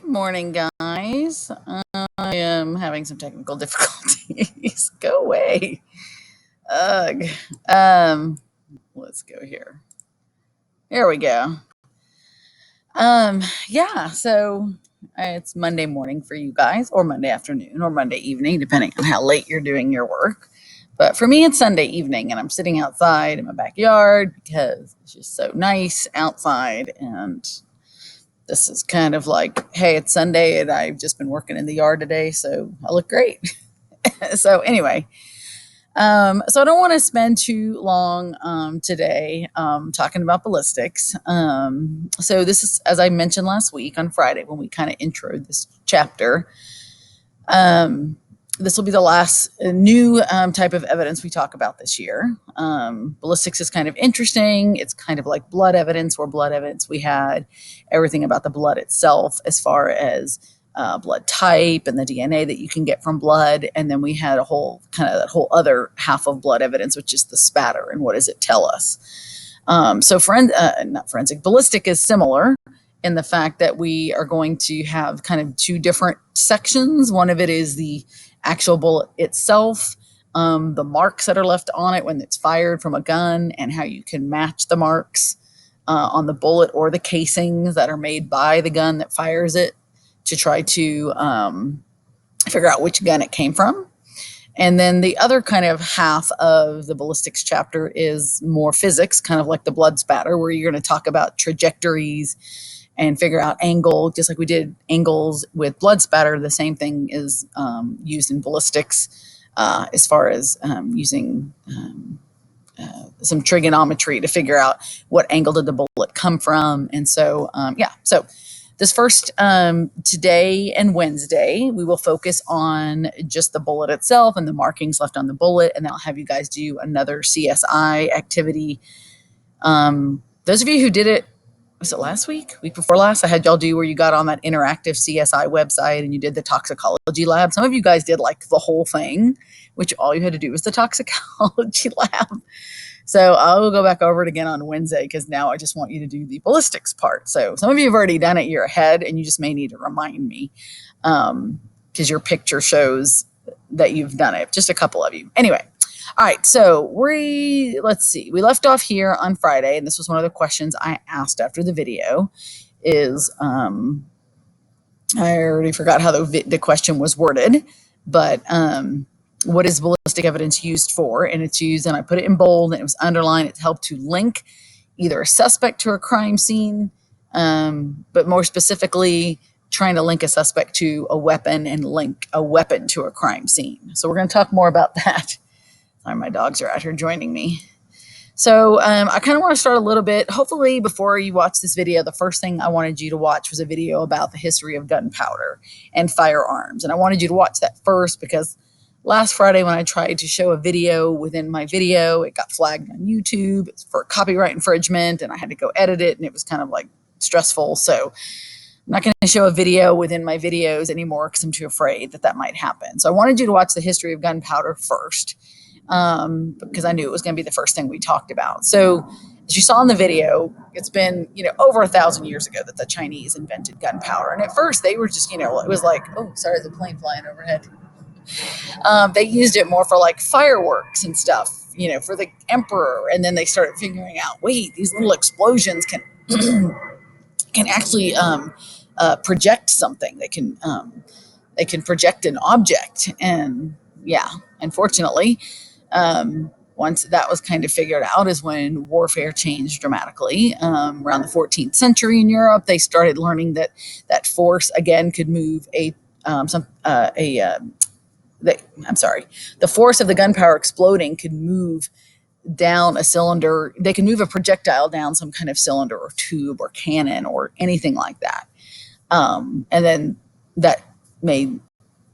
Good morning, guys. I am having some technical difficulties. Go away. Ugh. Um, let's go here. Here we go. Yeah, so it's Monday morning for you guys, or Monday afternoon, or Monday evening, depending on how late you're doing your work. But for me, it's Sunday evening, and I'm sitting outside in my backyard because it's just so nice outside. And this is kind of like, hey, it's Sunday, and I've just been working in the yard today, so I look great. So anyway, so I don't want to spend too long today talking about ballistics. So this is, as I mentioned last week on Friday when we kind of introed this chapter. This will be the last new type of evidence we talk about this year. Ballistics is kind of interesting. It's kind of like blood evidence, where blood evidence we had everything about the blood itself as far as blood type and the DNA that you can get from blood. And then we had a whole kind of that whole other half of blood evidence, which is the spatter and what does it tell us. So not forensic, ballistic is similar in the fact that we are going to have kind of two different sections. One of it is the actual bullet itself, the marks that are left on it when it's fired from a gun, and how you can match the marks on the bullet or the casings that are made by the gun that fires it to try to figure out which gun it came from. And then the other kind of half of the ballistics chapter is more physics, kind of like the blood spatter, where you're going to talk about trajectories and figure out angle, just like we did angles with blood spatter. The same thing is used in ballistics as far as using some trigonometry to figure out what angle did the bullet come from. And so, so this first today and Wednesday, we will focus on just the bullet itself and the markings left on the bullet, and then I'll have you guys do another CSI activity. Those of you who did it, was it last week before last, I had y'all do where you got on that interactive CSI website and you did the toxicology lab. Some of you guys did like the whole thing, which all you had to do was the toxicology lab. So I will go back over it again on Wednesday, because now I just want you to do the ballistics part. So some of you have already done it, you're ahead, and you just may need to remind me because your picture shows that you've done it. Just a couple of you. Anyway. All right, so let's see. We left off here on Friday, and this was one of the questions I asked after the video. I already forgot how the question was worded, but what is ballistic evidence used for? And it's used, and I put it in bold, and it was underlined. It helped to link either a suspect to a crime scene, but more specifically, trying to link a suspect to a weapon and link a weapon to a crime scene. So we're going to talk more about that. Sorry, my dogs are out here joining me. So I kind of want to start a little bit. Hopefully, before you watch this video, the first thing I wanted you to watch was a video about the history of gunpowder and firearms. And I wanted you to watch that first because last Friday when I tried to show a video within my video, it got flagged on YouTube for copyright infringement, and I had to go edit it, and it was kind of like stressful. So I'm not going to show a video within my videos anymore because I'm too afraid that might happen. So I wanted you to watch the history of gunpowder first, because I knew it was going to be the first thing we talked about. So as you saw in the video, it's been, over 1,000 years ago that the Chinese invented gunpowder. And at first they were just, it was like, oh, sorry, there's a plane flying overhead. They used it more for like fireworks and stuff, for the emperor. And then they started figuring out, wait, these little explosions can actually project something. They can project an object. And yeah, unfortunately, once that was kind of figured out is when warfare changed dramatically. Around the 14th century in Europe, they started learning that force again could move the force of the gunpowder exploding could move down a cylinder. They can move a projectile down some kind of cylinder or tube or cannon or anything like that. And then that made,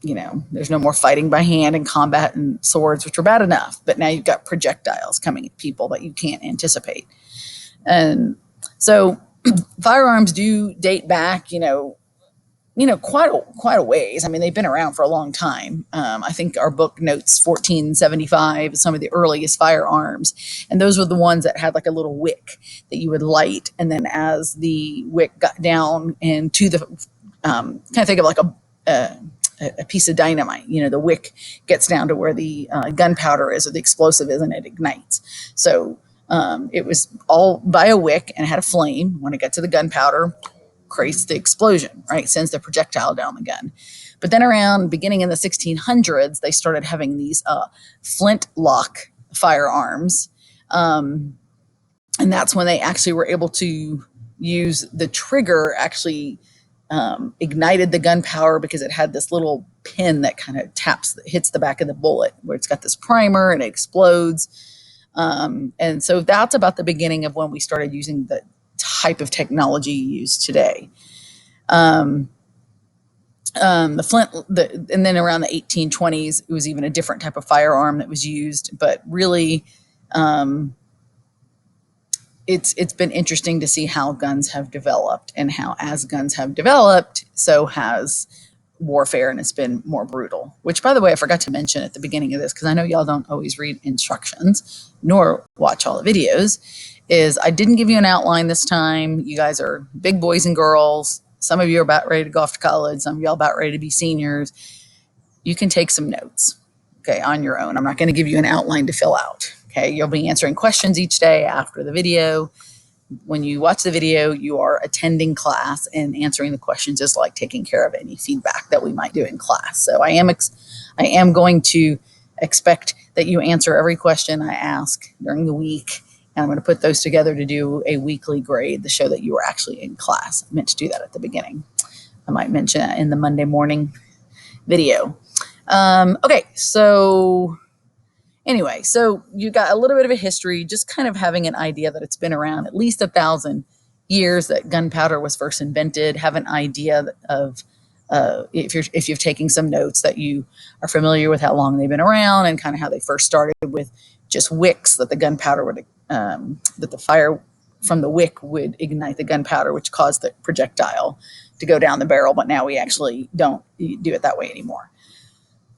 there's no more fighting by hand and combat and swords, which were bad enough. But now you've got projectiles coming at people that you can't anticipate. And so firearms do date back, quite a ways. I mean, they've been around for a long time. I think our book notes 1475, some of the earliest firearms. And those were the ones that had like a little wick that you would light. And then as the wick got down into the kind of think of like a piece of dynamite. You know, the wick gets down to where the gunpowder is or the explosive is, and it ignites. So it was all by a wick and it had a flame. When it got to the gunpowder, creates the explosion, right? Sends the projectile down the gun. But then around beginning in the 1600s, they started having these flintlock firearms. And that's when they actually were able to use the trigger, actually ignited the gunpowder because it had this little pin that kind of hits the back of the bullet where it's got this primer and it explodes. And so that's about the beginning of when we started using the type of technology used today. And then around the 1820s, it was even a different type of firearm that was used. But really, it's been interesting to see how guns have developed, and how as guns have developed, so has warfare, and it's been more brutal. Which, by the way, I forgot to mention at the beginning of this, because I know y'all don't always read instructions nor watch all the videos, is I didn't give you an outline this time. You guys are big boys and girls. Some of you are about ready to go off to college. Some of y'all about ready to be seniors. You can take some notes, okay, on your own. I'm not going to give you an outline to fill out. Okay, you'll be answering questions each day after the video. When you watch the video, you are attending class, and answering the questions is like taking care of any feedback that we might do in class. So I am going to expect that you answer every question I ask during the week, and I'm going to put those together to do a weekly grade to show that you were actually in class. I meant to do that at the beginning. I might mention that in the Monday morning video. Okay, so anyway, so you got a little bit of a history, just kind of having an idea that it's been around at least 1,000 years that gunpowder was first invented. Have an idea of if you've taken some notes, that you are familiar with how long they've been around, and kind of how they first started with just wicks, that the gunpowder would that the fire from the wick would ignite the gunpowder, which caused the projectile to go down the barrel. But now we actually don't do it that way anymore.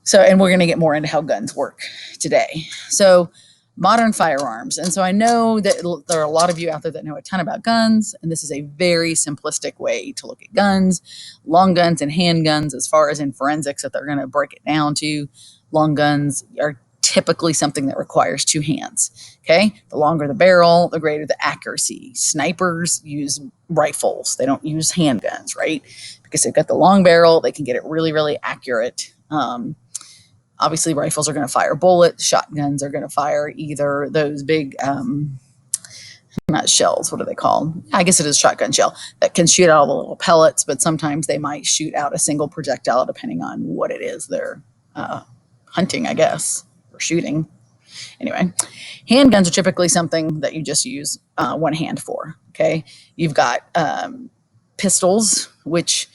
So, and we're going to get more into how guns work today. So, modern firearms. And so I know that there are a lot of you out there that know a ton about guns, and this is a very simplistic way to look at guns. Long guns and handguns, as far as in forensics that they're going to break it down to, long guns are typically something that requires two hands. Okay, the longer the barrel, the greater the accuracy. Snipers use rifles, they don't use handguns, right? Because they've got the long barrel, they can get it really, really accurate. Obviously, rifles are going to fire bullets. Shotguns are going to fire either those big, not shells, what are they called? I guess it is shotgun shell, that can shoot out all the little pellets, but sometimes they might shoot out a single projectile depending on what it is they're hunting, I guess, or shooting. Anyway, handguns are typically something that you just use one hand for, okay? You've got pistols, which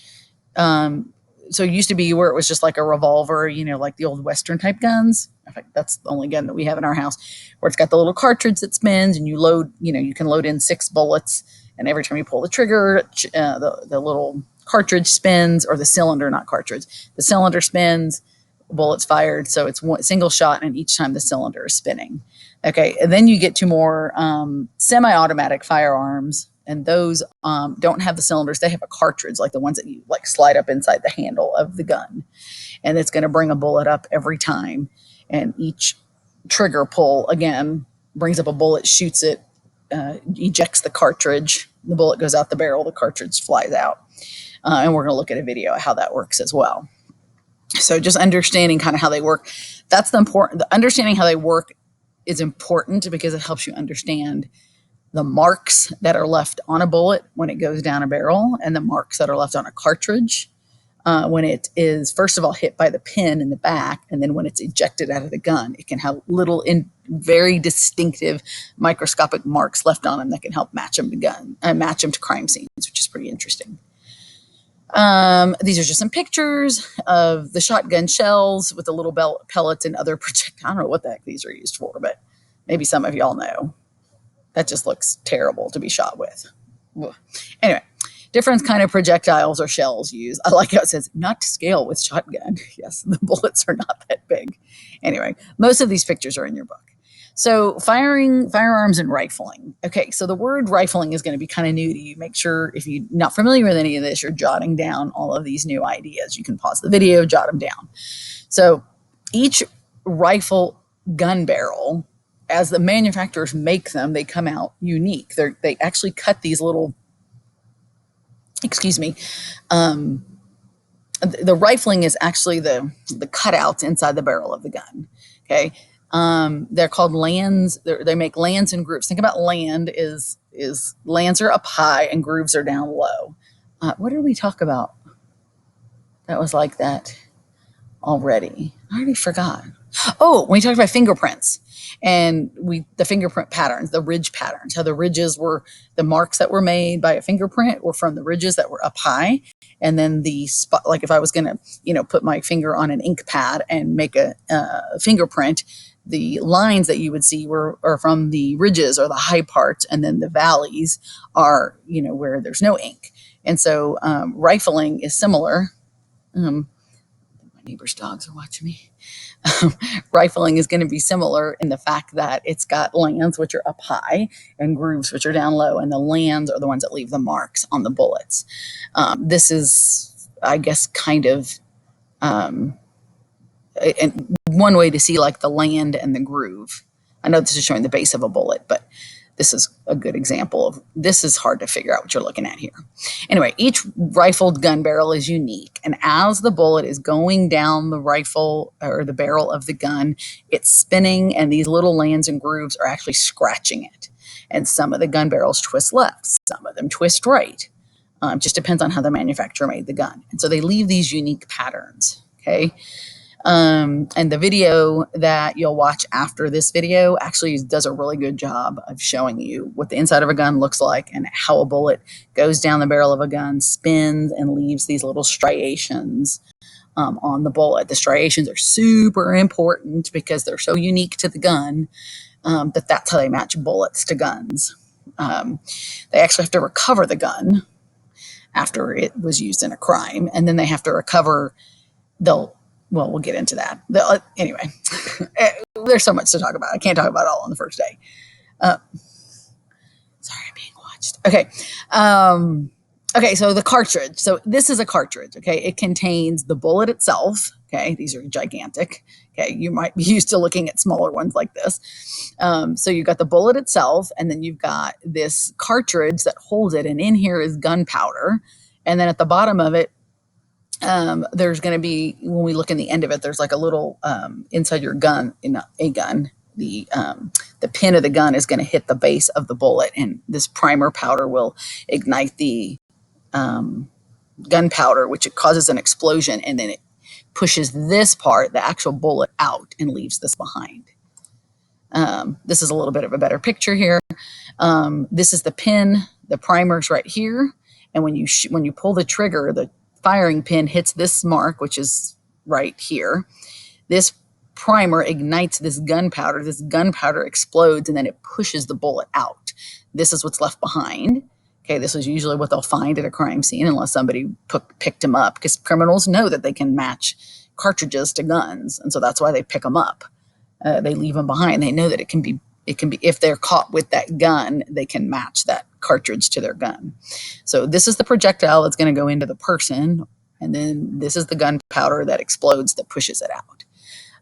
so it used to be where it was just like a revolver, you know, like the old Western type guns. In fact, that's the only gun that we have in our house, where it's got the little cartridge that spins, and you load, you know, you can load in 6 bullets, and every time you pull the trigger, the little cartridge spins, or the cylinder, not cartridge, the cylinder spins, bullets fired. So it's one single shot, and each time the cylinder is spinning. Okay, and then you get to more semi-automatic firearms, and those don't have the cylinders. They have a cartridge, like the ones that you like slide up inside the handle of the gun, and it's going to bring a bullet up every time. And each trigger pull again brings up a bullet, shoots it, ejects the cartridge. The bullet goes out the barrel, the cartridge flies out, and we're going to look at a video of how that works as well. So just understanding kind of how they work. That's the understanding how they work is important, because it helps you understand the marks that are left on a bullet when it goes down a barrel, and the marks that are left on a cartridge when it is, first of all, hit by the pin in the back, and then when it's ejected out of the gun. It can have little, very distinctive microscopic marks left on them that can help match them to crime scenes, which is pretty interesting. These are just some pictures of the shotgun shells with the little pellets and other projectiles. I don't know what the heck these are used for, but maybe some of y'all know. That just looks terrible to be shot with. Anyway, different kind of projectiles or shells used. I like how it says, not to scale with shotgun. Yes, the bullets are not that big. Anyway, most of these pictures are in your book. So firearms and rifling. Okay, so the word rifling is going to be kind of new to you. Make sure if you're not familiar with any of this, you're jotting down all of these new ideas. You can pause the video, jot them down. So each rifle gun barrel, as the manufacturers make them, they come out unique. They actually cut these little, excuse me, the rifling is actually the cutouts inside the barrel of the gun. Okay. They're called lands. They make lands and grooves. Think about land is lands are up high and grooves are down low. What did we talk about? That was like that already. I already forgot. Oh, we talked about fingerprints and the fingerprint patterns, the ridge patterns, how the ridges were the marks that were made by a fingerprint were from the ridges that were up high. And then the spot, like if I was going to, put my finger on an ink pad and make a fingerprint, the lines that you would see are from the ridges or the high parts, and then the valleys are, where there's no ink. And so rifling is similar. My neighbor's dogs are watching me. Rifling is going to be similar in the fact that it's got lands which are up high and grooves which are down low, and the lands are the ones that leave the marks on the bullets. This is, I guess, kind of one way to see like the land and the groove. I know this is showing the base of a bullet, but this is a good example of this is hard to figure out what you're looking at here. Anyway, each rifled gun barrel is unique. And as the bullet is going down the rifle or the barrel of the gun, it's spinning and these little lands and grooves are actually scratching it. And some of the gun barrels twist left, some of them twist right. Just depends on how the manufacturer made the gun. And so they leave these unique patterns, okay? And the video that you'll watch after this video actually does a really good job of showing you what the inside of a gun looks like and how a bullet goes down the barrel of a gun, spins, and leaves these little striations on the bullet. The striations are super important because they're so unique to the gun that's how they match bullets to guns. They actually have to recover the gun after it was used in a crime, and then they have to recover we'll get into that. Anyway, there's so much to talk about. I can't talk about it all on the first day. Sorry, I'm being watched. Okay. Okay, so the cartridge. So this is a cartridge, okay? It contains the bullet itself, okay? These are gigantic, okay? You might be used to looking at smaller ones like this. So you've got the bullet itself, and then you've got this cartridge that holds it, and in here is gunpowder. And then at the bottom of it, there's going to be, when we look in the end of it, there's like a little inside your gun, in a gun, the pin of the gun is going to hit the base of the bullet, and this primer powder will ignite the gunpowder, which it causes an explosion, and then it pushes this part, the actual bullet, out and leaves this behind. This is a little bit of a better picture here. This is the pin, the primer's right here, and when you pull the trigger, the firing pin hits this mark, which is right here. This primer ignites this gunpowder. This gunpowder explodes, and then it pushes the bullet out. This is what's left behind. Okay, this is usually what they'll find at a crime scene unless somebody picked them up, because criminals know that they can match cartridges to guns, and so that's why they pick them up. They leave them behind. They know that it can be if they're caught with that gun, they can match that cartridge to their gun. So this is the projectile that's going to go into the person, and then this is the gunpowder that explodes that pushes it out.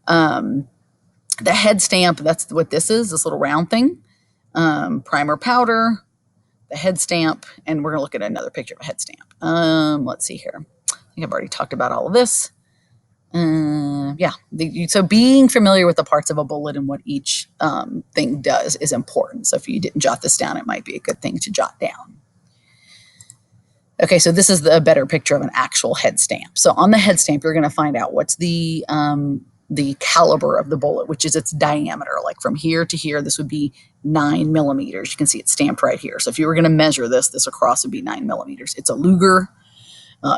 The head stamp, that's what this is, this little round thing. Primer powder, the head stamp, and we're going to look at another picture of a head stamp. Let's see here. I think I've already talked about all of this. So being familiar with the parts of a bullet and what each thing does is important. So if you didn't jot this down, it might be a good thing to jot down. Okay, so this is a better picture of an actual head stamp. So on the head stamp, you're going to find out what's the caliber of the bullet, which is its diameter. Like from here to here, this would be 9 millimeters. You can see it's stamped right here. So if you were going to measure this across would be 9 millimeters. It's a Luger.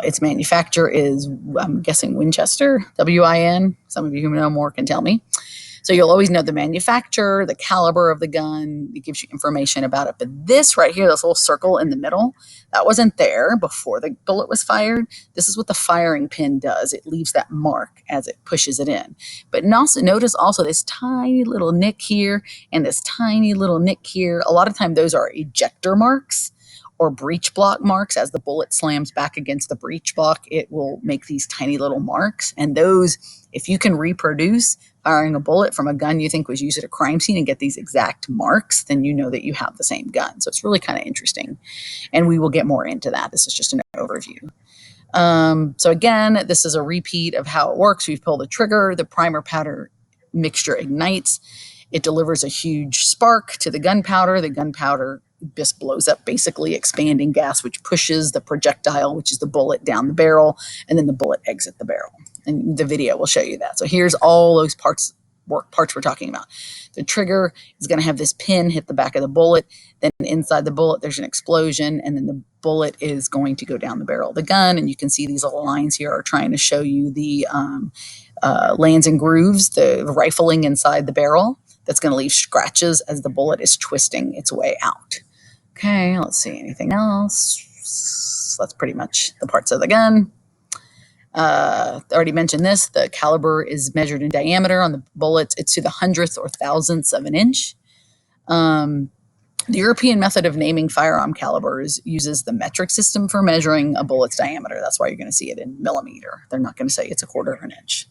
Its manufacturer is, I'm guessing, Winchester, W-I-N. Some of you who know more can tell me. So you'll always know the manufacturer, the caliber of the gun. It gives you information about it. But this right here, this little circle in the middle, that wasn't there before the bullet was fired. This is what the firing pin does. It leaves that mark as it pushes it in. But also notice also this tiny little nick here and this tiny little nick here. A lot of time those are ejector marks or breech block marks. As the bullet slams back against the breech block, it will make these tiny little marks. And those, if you can reproduce firing a bullet from a gun you think was used at a crime scene and get these exact marks, then you know that you have the same gun. So it's really kind of interesting. And we will get more into that. This is just an overview. So again, this is a repeat of how it works. We've pulled the trigger, the primer powder mixture ignites. It delivers a huge spark to the gunpowder. The gunpowder just blows up, basically expanding gas, which pushes the projectile, which is the bullet, down the barrel, and then the bullet exits the barrel. And the video will show you that. So here's all those parts we're talking about. The trigger is going to have this pin hit the back of the bullet. Then inside the bullet, there's an explosion, and then the bullet is going to go down the barrel of the gun. And you can see these little lines here are trying to show you the lands and grooves, the rifling inside the barrel. That's going to leave scratches as the bullet is twisting its way out. Okay, let's see, anything else? That's pretty much the parts of the gun. I already mentioned this. The caliber is measured in diameter on the bullets. It's to the hundredth or thousandths of an inch. The European method of naming firearm calibers uses the metric system for measuring a bullet's diameter. That's why you're going to see it in millimeter. They're not going to say it's a quarter of an inch.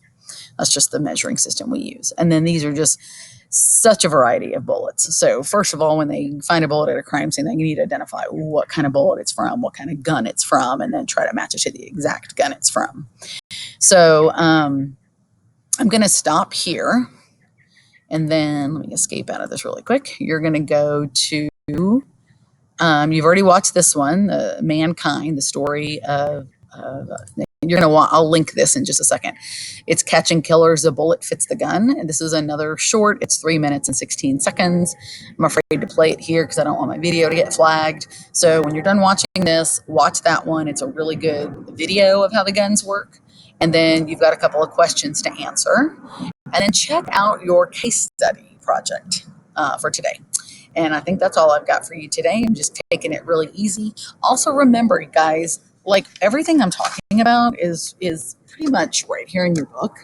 That's just the measuring system we use. And then these are just such a variety of bullets. So first of all, when they find a bullet at a crime scene, they need to identify what kind of bullet it's from, what kind of gun it's from, and then try to match it to the exact gun it's from. So I'm going to stop here, and then let me escape out of this really quick. You're going to go to, you've already watched this one, Mankind, the story of you're going to want, I'll link this in just a second. It's Catching Killers, The Bullet Fits the Gun. And this is another short. It's 3 minutes and 16 seconds. I'm afraid to play it here because I don't want my video to get flagged. So when you're done watching this, watch that one. It's a really good video of how the guns work. And then you've got a couple of questions to answer. And then check out your case study project for today. And I think that's all I've got for you today. I'm just taking it really easy. Also remember, guys, like everything I'm talking about is pretty much right here in your book.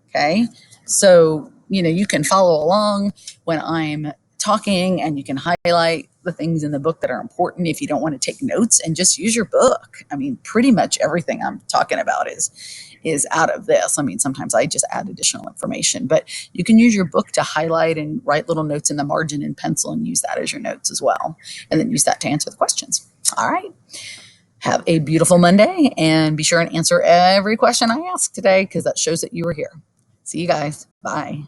Okay. So, you can follow along when I'm talking, and you can highlight the things in the book that are important if you don't want to take notes, and just use your book. I mean, pretty much everything I'm talking about is out of this. I mean, sometimes I just add additional information, but you can use your book to highlight and write little notes in the margin in pencil and use that as your notes as well. And then use that to answer the questions. All right. Have a beautiful Monday, and be sure and answer every question I ask today, because that shows that you were here. See you guys. Bye.